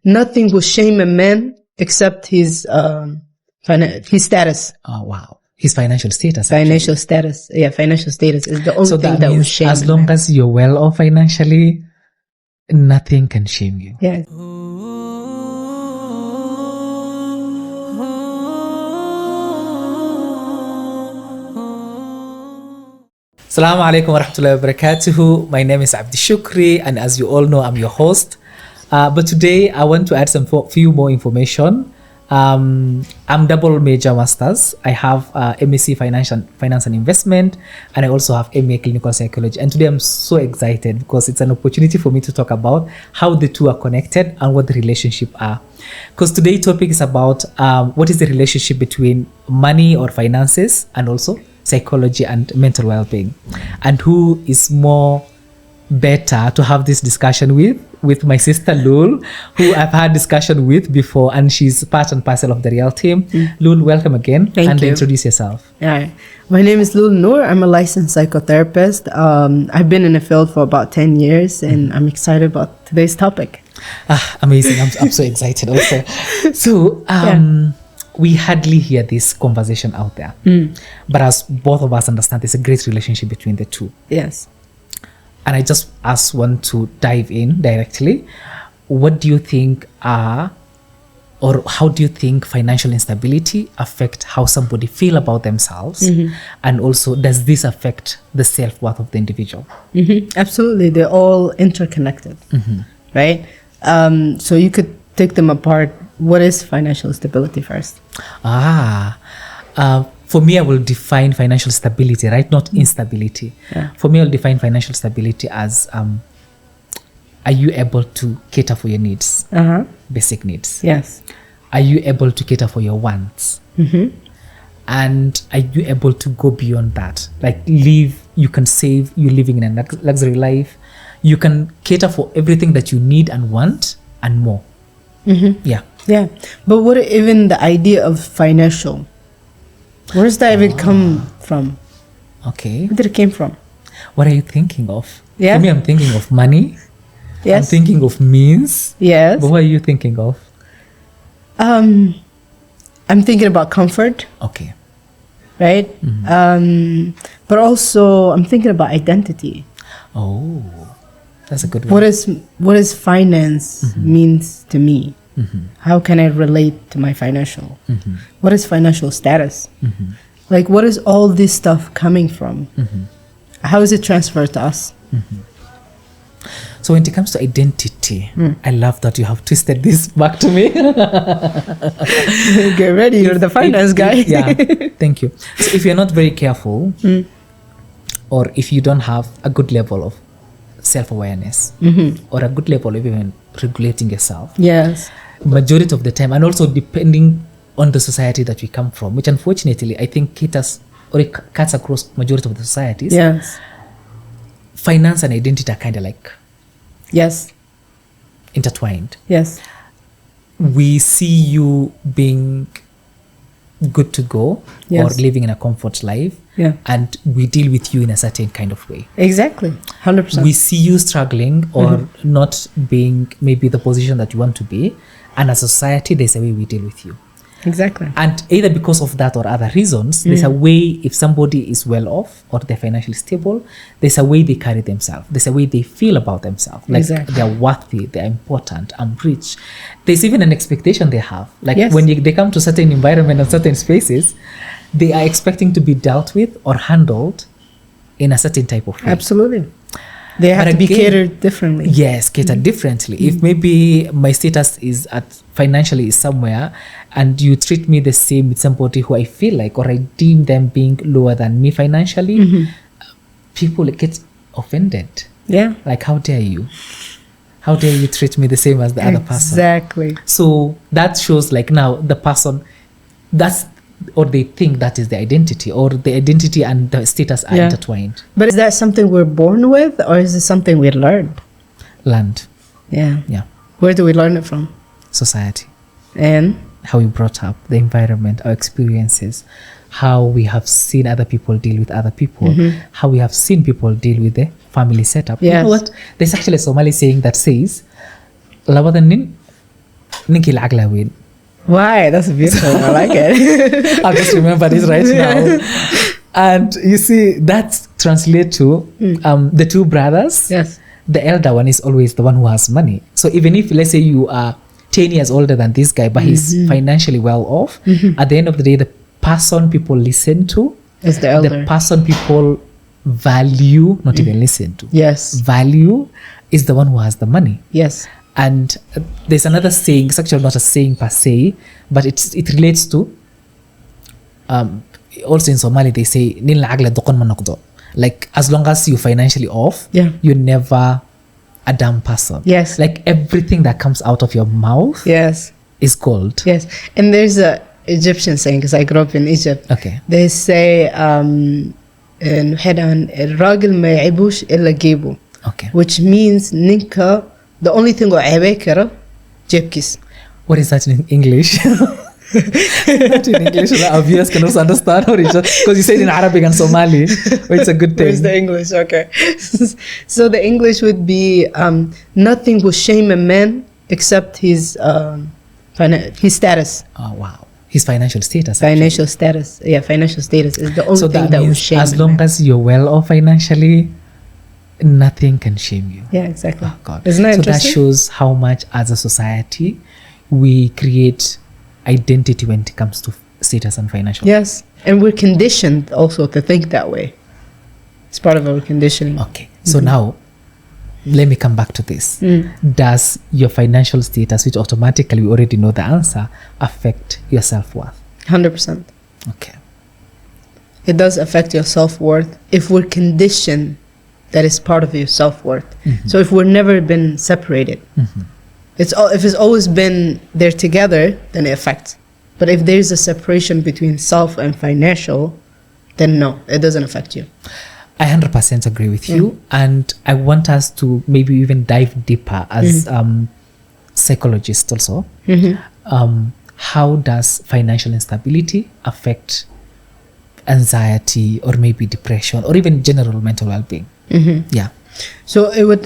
Nothing will shame a man except his status. Oh, wow. His financial status. Financial status. Yeah, financial status is the only thing that will shame as long as you're well off financially, nothing can shame you. Yeah. Assalamu alaikum wa rahmatullahi wa barakatuhu. My name is Abdi Shukri, and as you all know, I'm your host. But today I want to add few more information. I'm double major masters. I have MSc Finance and Investment, and I also have MA Clinical Psychology. And today I'm so excited because it's an opportunity for me to talk about how the two are connected and what the relationship are. Because today's topic is about what is the relationship between money or finances and also psychology and mental well-being, and who is more better to have this discussion with my sister Lul, who I've had discussion with before, and she's part and parcel of the Real team. Lul, welcome again. Thank you. Introduce yourself. Yeah, my name is Lul Noor. I'm a licensed psychotherapist. I've been in the field for about 10 years, and I'm excited about today's topic. Amazing. I'm so excited also. So we hardly hear this conversation out there, but as both of us understand, there's a great relationship between the two. Yes. And I just want to dive in directly. What do you think or how do you think financial instability affect how somebody feel about themselves? And also, does this affect the self-worth of the individual? Absolutely. They're all interconnected, right? So you could take them apart. What is financial stability first? For me, I will define financial stability, right? Not instability. Yeah. For me, I'll define financial stability as, are you able to cater for your needs? Basic needs. Yes. Are you able to cater for your wants? And are you able to go beyond that? Like you can save, you're living in a luxury life. You can cater for everything that you need and want and more. Yeah. Yeah. But what even the idea of financial? Where does that even come from? Okay. Where did it came from? What are you thinking of? Yeah. For me, I'm thinking of money. Yes. I'm thinking of means. Yes. But what are you thinking of? I'm thinking about comfort. Okay. Right? But also I'm thinking about identity. Oh, that's a good one. What is finance means to me? How can I relate to my financial? What is financial status? Like, what is all this stuff coming from? How is it transferred to us? So when it comes to identity, I love that you have twisted this back to me. Get ready, you're the finance guy. Yeah, thank you. So if you're not very careful, or if you don't have a good level of self-awareness, or a good level of even regulating yourself, yes, majority of the time, and also depending on the society that we come from, which unfortunately I think caters or it cuts across majority of the societies. Yes, finance and identity are kind of like intertwined. Yes, we see you being good to go, or living in a comfort life, and we deal with you in a certain kind of way. Exactly, 100%. We see you struggling or not being maybe the position that you want to be, and as a society, there's a way we deal with you. Exactly. And either because of that or other reasons, there's a way, if somebody is well off or they're financially stable, there's a way they carry themselves. There's a way they feel about themselves. Like they're worthy, they're important, I'm rich. There's even an expectation they have. Like when they come to certain environment and certain spaces, they are expecting to be dealt with or handled in a certain type of way. Absolutely. They have to be catered differently. Yes, catered differently. If maybe my status is financially is somewhere, and you treat me the same with somebody who I feel like, or I deem them being lower than me financially, people get offended. Yeah. Like, how dare you? How dare you treat me the same as the other person? Exactly. So that shows like now the person, or they think that is the identity, or the identity and the status are intertwined. But is that something we're born with, or is it something we learned? Learned. Yeah. Yeah. Where do we learn it from? Society. And? How we brought up, the environment, our experiences, how we have seen other people deal with other people, how we have seen people deal with the family setup. Yes. You know what? There's actually a Somali saying that says, labadan nin ninki lacag la weyn. Why? That's beautiful. I like it. I'll just remember this right now. And you see, that translates to the two brothers. Yes. The elder one is always the one who has money. So even if, let's say, you are 10 years older than this guy, but he's financially well off, at the end of the day, the person people listen to It's the elder. the person people value, not even listen to. Yes. Value is the one who has the money. Yes. And there's another saying, it's actually not a saying per se, but it relates to, also in Somali, they say, "Nil agla dokon manokdo." Like, as long as you're financially off, Yeah. you're never a dumb person. Yes. Like, everything that comes out of your mouth Yes. is gold. Yes. And there's a Egyptian saying, because I grew up in Egypt. Okay. They say, الراجل ما يعيبوش إلا جيبه. Okay. Which means ninka, the only thing I عيبه جيبكيس. What is that in English? Not in English, so our viewers can also understand, or it's just because you said in Arabic and Somali, but it's a good thing. Where's the English? Okay. So the English would be nothing will shame a man except his status. Oh wow, his financial status. actually. Financial status. Yeah, financial status is the only So thing that that will means shame as a long man. as you're well off financially, nothing can shame you. Yeah, exactly. Oh God. Isn't that So that interesting? shows how much as a society we create identity when it comes to status and financial. Yes, and we're conditioned also to think that way. It's part of our conditioning. Okay. So now let me come back to this. Does your financial status, which automatically we already know the answer, affect your self-worth? 100%. Okay. It does affect your self-worth if we're conditioned that is part of your self-worth. So if we've never been separated, if it's always been there together, then it affects. But if there's a separation between self and financial, then no, it doesn't affect you. I 100% agree with you, and I want us to maybe even dive deeper as psychologists also. How does financial instability affect anxiety or maybe depression or even general mental well-being? Yeah. So it would.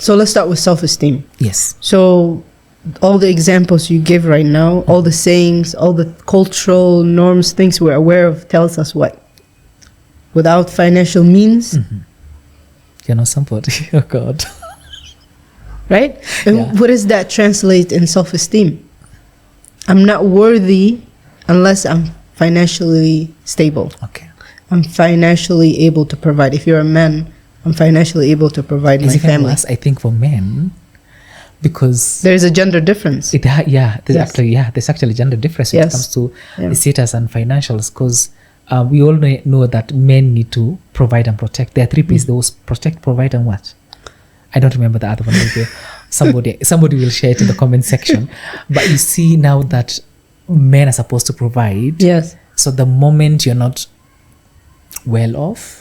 So let's start with self-esteem. Yes. So all the examples you give right now, all the sayings, all the cultural norms, things we're aware of, tells us what? Without financial means, You know somebody. Oh God. right? And Yeah. what does that translate in self-esteem? I'm not worthy unless I'm financially stable. Okay. I'm financially able to provide. If you're a man, I'm financially able to provide It's my even family. worse, I think, for men, because There's a gender difference. there's Yes. there's actually gender difference when it Yes. comes to Yeah. status and financials, because we all know that men need to provide and protect. There are three P's: those protect, provide, and what? I don't remember the other one. Maybe somebody will share it in the comment section. But you see now that men are supposed to provide. Yes. So the moment you're not well off,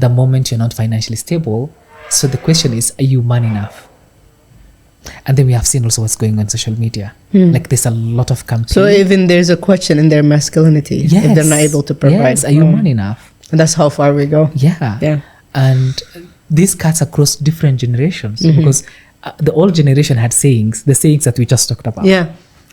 the moment you're not financially stable, so the question is, are you man enough? And then we have seen also what's going on social media. Like there's a lot of campaigns. So even there's a question in their masculinity if they're not able to provide. Yes, are you man enough? And that's how far we go. Yeah. Yeah. And this cuts across different generations because the old generation had sayings, the sayings that we just talked about. Yeah.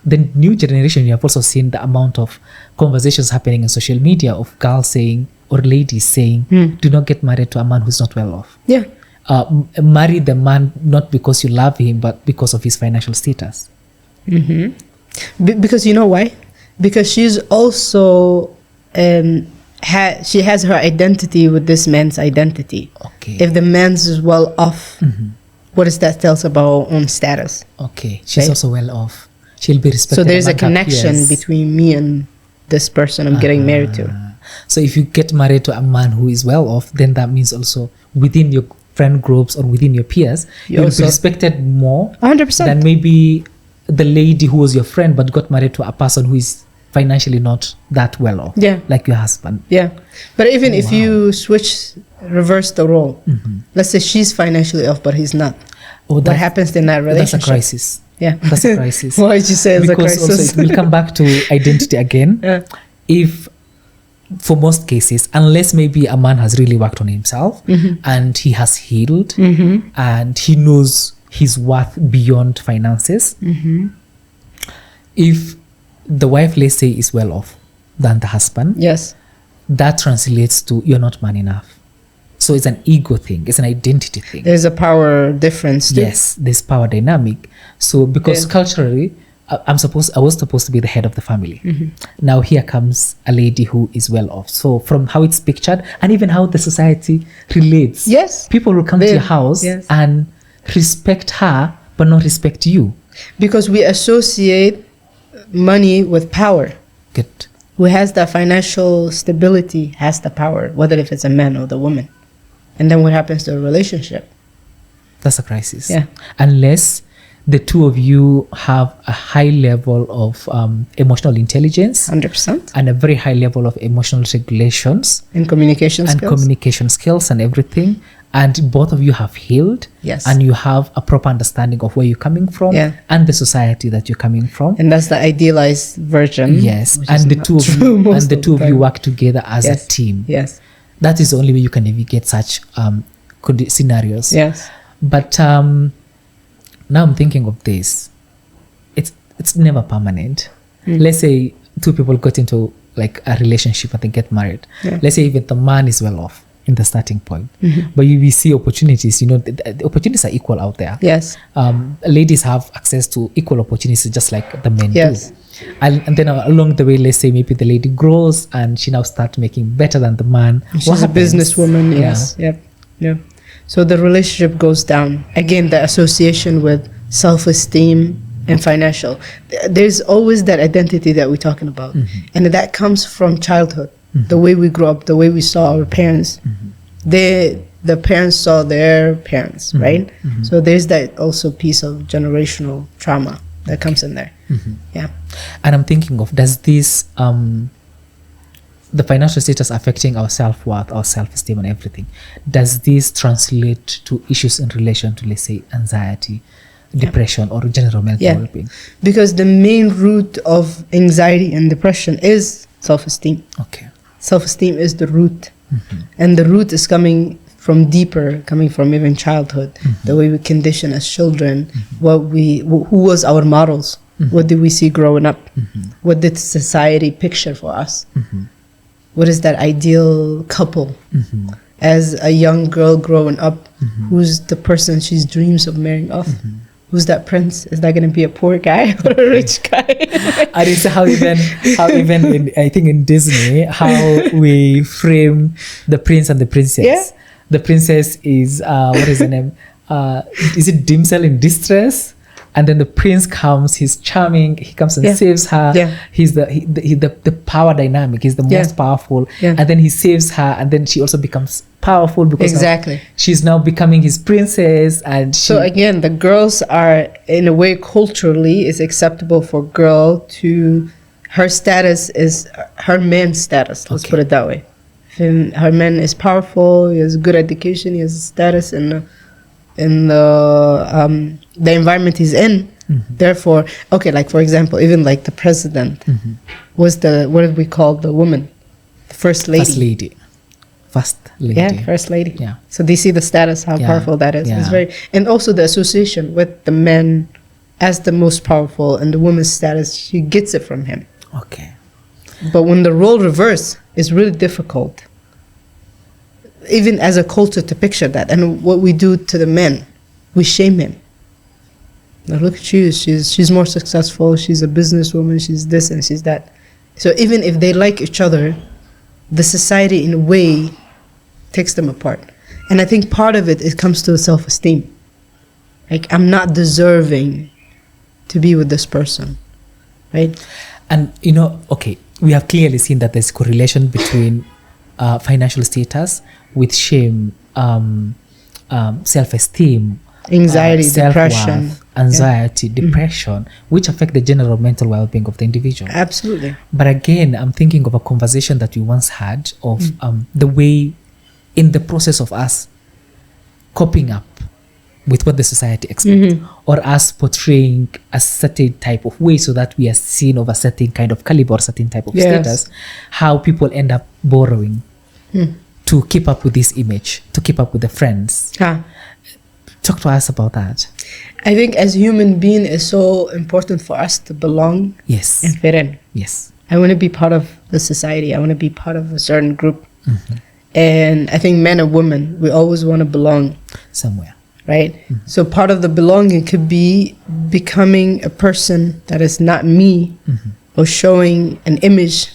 The new generation, you have also seen the amount of conversations happening in social media of girls saying or ladies saying, do not get married to a man who's not well off. Yeah. Marry the man not because you love him, but because of his financial status. Because you know why? Because she's also she has her identity with this man's identity. Okay. If the man's is well off, what does that tell us about our own status? Okay. She's Right. also well off. She'll be respected. So there's a among her connection peers. between me and this person I'm getting married to. So if you get married to a man who is well off, then that means also within your friend groups or within your peers, you'll also- be respected more 100%. than maybe the lady who was your friend but got married to a person who is financially not that well off. Yeah. Like your husband. Yeah. But even if you reverse the role, let's say she's financially off, but he's not. Oh, What happens in that That's a relationship? crisis. Yeah. That's a crisis. Why did you say it's a Because also crisis? it will come back to identity again. Yeah. If for most cases, unless maybe a man has really worked on himself and he has healed and he knows his worth beyond finances, if the wife, let's say, is well off than the husband, Yes. that translates to you're not man enough. So it's an ego thing, it's an identity thing. There's a power difference too. Yes, there's power dynamic. So because Yeah. culturally, I was supposed to be the head of the family. Now here comes a lady who is well off. So from how it's pictured and even how the society relates, Yes. people will come to They- your house yes. and respect her, but not respect you. Because we associate money with power. Good. Who has the financial stability has the power, whether if it's a man or the woman. And then what happens to a relationship? That's a crisis. Yeah. Unless the two of you have a high level of emotional intelligence 100%. and a very high level of emotional regulations In communication and skills. communication skills and everything, and both of you have healed, Yes. and you have a proper understanding of where you're coming from, Yeah. and the society that you're coming from. And that's the idealized version. Yes, which is and the not two of true you most and the of two of you time. work together as Yes. a team. Yes. That is the only way you can navigate such scenarios. Yes. But now I'm thinking of this. It's never permanent. Let's say two people got into like a relationship and they get married. Yeah. Let's say even the man is well off in the starting point, but we see opportunities. The opportunities are equal out there. Yes. Ladies have access to equal opportunities just like the men Yes. do. And then along the way, let's say maybe the lady grows and she now starts making better than the man. She's What a happens? businesswoman. Yeah. Yes. Yep. Yep. So the relationship goes down. Again, the association with self-esteem and financial. There's always that identity that we're talking about. And that comes from childhood. The way we grew up, the way we saw our parents. The parents saw their parents, right? So there's that also piece of generational trauma that comes in there. Yeah. And I'm thinking of, does this the financial status affecting our self-worth, our self-esteem and everything, does this translate to issues in relation to, let's say, anxiety, depression or general mental Yeah. well-being? Because the main root of anxiety and depression is self-esteem. Okay. Self-esteem is the root. And the root is coming from deeper, coming from even childhood. The way we condition as children, who was our models? What did we see growing up? What did society picture for us? What is that ideal couple? As a young girl growing up, who's the person she dreams of marrying off? Who's that prince? Is that going to be a poor guy or a rich guy? And it's how even in, I think in Disney, how we frame the prince and the princess. Yeah. The princess is what is the name? Is it damsel in distress? And then the prince comes. He's charming. He comes and Yeah. saves her. Yeah. He's the power dynamic. He's the Yeah. most powerful. Yeah. And then he saves her, and then she also becomes powerful because now Exactly. she's now becoming his princess. And So again, the girls are, in a way, culturally, it's acceptable for girl to, her status is her man's status. Let's Okay. put it that way. If her man is powerful, he has good education, he has status in the environment he's in. Therefore, okay, like for example, even like the president was what did we call the woman? The first lady. first lady. First lady. Yeah, first lady. Yeah. So do you see the status, how Yeah, powerful that is? It's yeah. very, and also the association with the men as the most powerful and the woman's status, she gets it from him. Okay. But when the role reverse, it's really difficult, even as a culture, to picture that. And what we do to the men, we shame him. Now look at you, she's more successful, she's a businesswoman, she's this and she's that. So even if they like each other, the society in a way takes them apart. And I think part of it comes to self-esteem. Like, I'm not deserving to be with this person, right? And okay, we have clearly seen that there's correlation between financial status with shame, self-esteem, Anxiety, self-worth, depression. anxiety, depression, which affect the general mental well-being of the individual. Absolutely. But again, I'm thinking of a conversation that we once had of the way, in the process of us coping up with what the society expects, or us portraying a certain type of way so that we are seen of a certain kind of caliber, certain type of Yes. status, how people end up borrowing to keep up with this image, to keep up with the friends. Talk to us about that. I think as human being, it's so important for us to belong Yes. and fit in. Yes. I want to be part of the society. I want to be part of a certain group. And I think men and women, we always want to belong, Somewhere. right? So part of the belonging could be becoming a person that is not me, or showing an image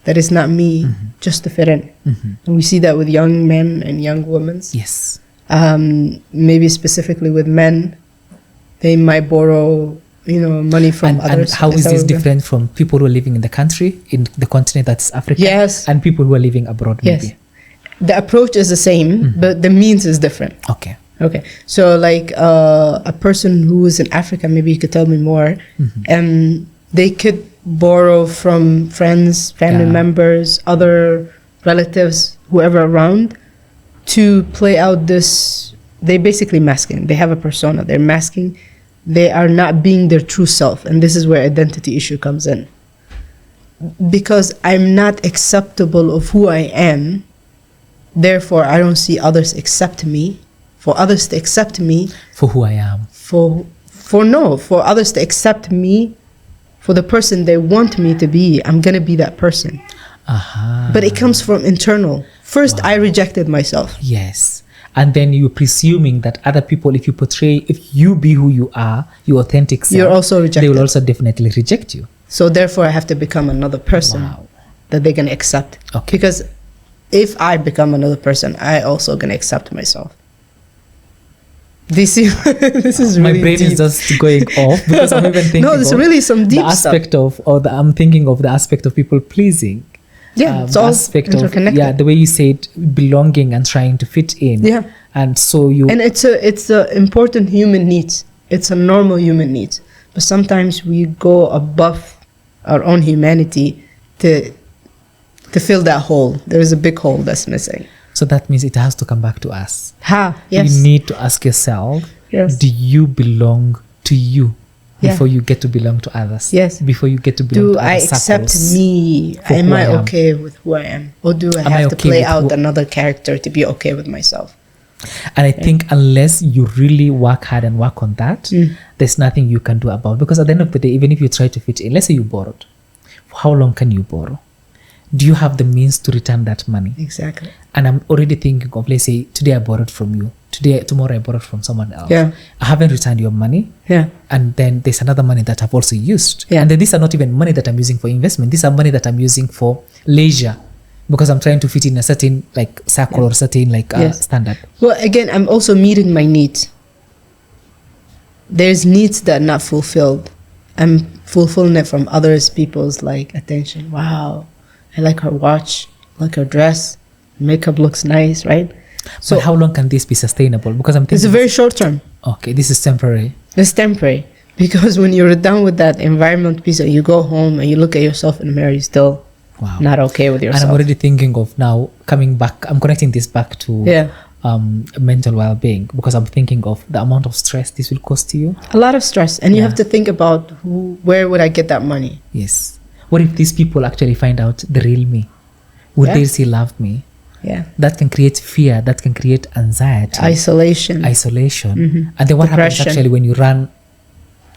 that is not me, just to fit in. And we see that with young men and young women. Yes. Maybe specifically with men, they might borrow, money from And others. how is That's this how- different from people who are living in the country, in the continent that's Africa? Yes. And people who are living abroad, Yes. maybe? The approach is the same, but the means is different. Okay. Okay, so like a person who is in Africa, maybe you could tell me more. They could borrow from friends, family Yeah. members, other relatives, whoever around, to play out this. They basically masking. They have a persona. They're masking. They are not being their true self, and this is where identity issue comes in. Because I'm not acceptable of who I am, therefore I don't see others accept me. For others to accept me, For who I am. for others to accept me for the person they want me to be, I'm gonna be that person. Aha. But it comes from internal. First, I rejected myself. Yes. And then you're presuming that other people, if you be who you are, your authentic self, You're also they rejected. will also definitely reject you. So therefore, I have to become another person Wow. that they're gonna accept. Okay. Because if I become another person, I also gonna accept myself. This is My really brain deep. is just going off because I'm even thinking No, there's of really some deep the aspect I'm thinking of the aspect of people pleasing. Yeah, it's the all aspect of interconnected. the way you said belonging and trying to fit in. Yeah. And so you And it's a important human needs. It's a normal human needs. But sometimes we go above our own humanity to fill that hole. There is a big hole that's missing. so that means it has to come back to us. Yes. You need to ask yourself, Yes. do you belong to you Yeah. before you get to belong to others? Yes. Before you get to belong Do to I other accept circles. me? for Am who I I am. okay with who I am? Or do I Am I have to okay play with out who- another character to be okay with myself? And I think unless you really work hard and work on that, there's nothing you can do about it. Because at the end of the day, even if you try to fit in, let's say you borrowed, for how long can you borrow? Do you have the means to return that money? Exactly. And I'm already thinking of, let's say, today I borrowed from you. Tomorrow I borrowed from someone else. Yeah. I haven't returned your money. Yeah. And then there's another money that I've also used. Yeah. And then these are not even money that I'm using for investment. These are money that I'm using for leisure because I'm trying to fit in a certain like circle or certain like Yes. standard. Well, again, I'm also meeting my needs. There's needs that are not fulfilled. I'm fulfilling it from others, people's like attention. Wow, I like her watch, I like her dress, makeup looks nice, right? So how long can this be sustainable? Because I'm It's a thinking, very short term. okay, this is temporary. It's temporary because when you're done with that environment piece, and you go home and you look at yourself in the mirror, you're still Wow. not okay with And yourself. I'm already thinking of now coming back. I'm connecting this back to Yeah. mental well-being because I'm thinking of the amount of stress this will cause to you. A lot of stress, and you Yeah. have to think about where would I get that money? Yes. What if these people actually find out the real me? Would Yeah. they still love me? Yeah, That can create fear. That can create anxiety, isolation. isolation. And then what happens Depression. actually when you run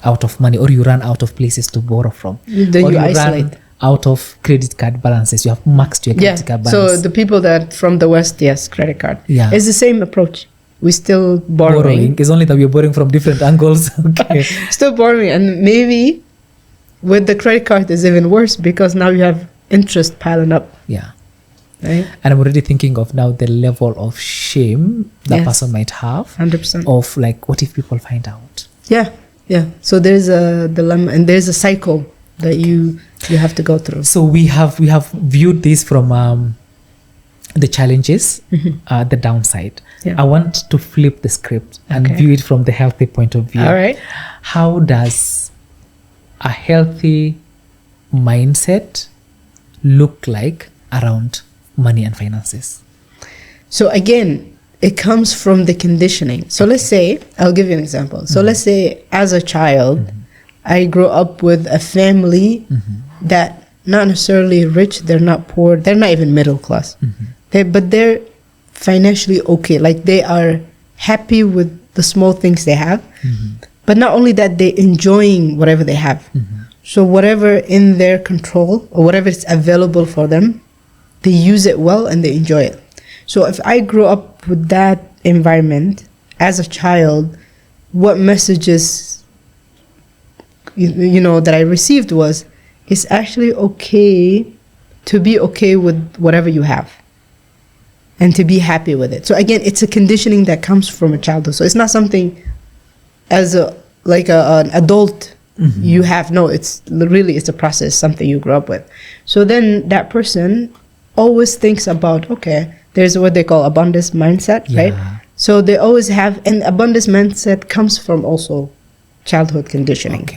out of money or you run out of places to borrow from? Then or you run isolate. out of credit card balances. You have maxed your Yeah. credit card So balance. the people that from the West, yes, credit card. Yeah. It's the same approach. We still borrowing. It's only that we're borrowing from different angles. Okay. Still borrowing, and maybe with the credit card is even worse because now you have interest piling up. Yeah. Right. And I'm already thinking of now the level of shame that Yes. person might have 100%. of like, what if people find out? Yeah. Yeah. So there's a dilemma, and there's a cycle that you have to go through. So we have viewed this from the challenges, the downside. Yeah. I want to flip the script and Okay. view it from the healthy point of view. All right. How does a healthy mindset look like around money and finances? So again, it comes from the conditioning. So let's say, I'll give you an example. So let's say as a child, I grew up with a family that not necessarily rich, they're not poor, they're not even middle class. But they're financially okay. Like they are happy with the small things they have. But not only that, they're enjoying whatever they have. So whatever in their control or whatever is available for them, they use it well and they enjoy it. So if I grew up with that environment as a child, what messages that I received was, it's actually okay to be okay with whatever you have and to be happy with it. So again, it's a conditioning that comes from a childhood. So it's not something as an adult you have. No, it's a process, something you grew up with. So then that person always thinks about, okay, there's what they call abundance mindset, right? So they always have, and abundance mindset comes from also childhood conditioning,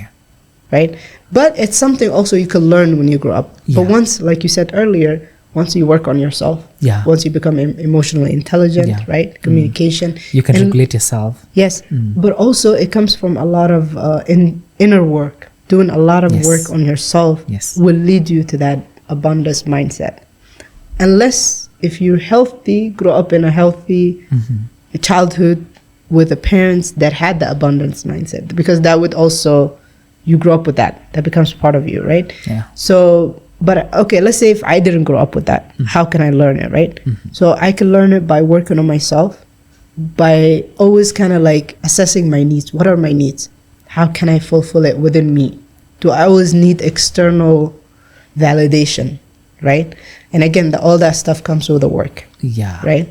right? But it's something also you can learn when you grow up. But once, like you said earlier, once you work on yourself, once you become emotionally intelligent, right? Communication. You can regulate yourself. Yes, but also it comes from a lot of inner work. Doing a lot of work on yourself will lead you to that abundance mindset. Unless if you're healthy, grow up in a healthy childhood with the parents that had the abundance mindset, because that would also, you grow up with that becomes part of you, right? So, but okay, let's say if I didn't grow up with that, how can I learn it, right? So I can learn it by working on myself, by always kind of like assessing my needs. What are my needs? How can I fulfill it within me? Do I always need external validation, right? And again, all that stuff comes with the work. Right?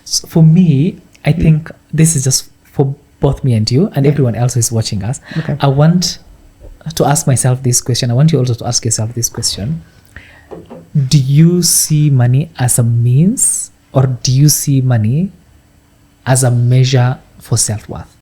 So for me, I think this is just for both me and you and everyone else who is watching us. I want to ask myself this question. I want you also to ask yourself this question. Do you see money as a means, or do you see money as a measure for self-worth?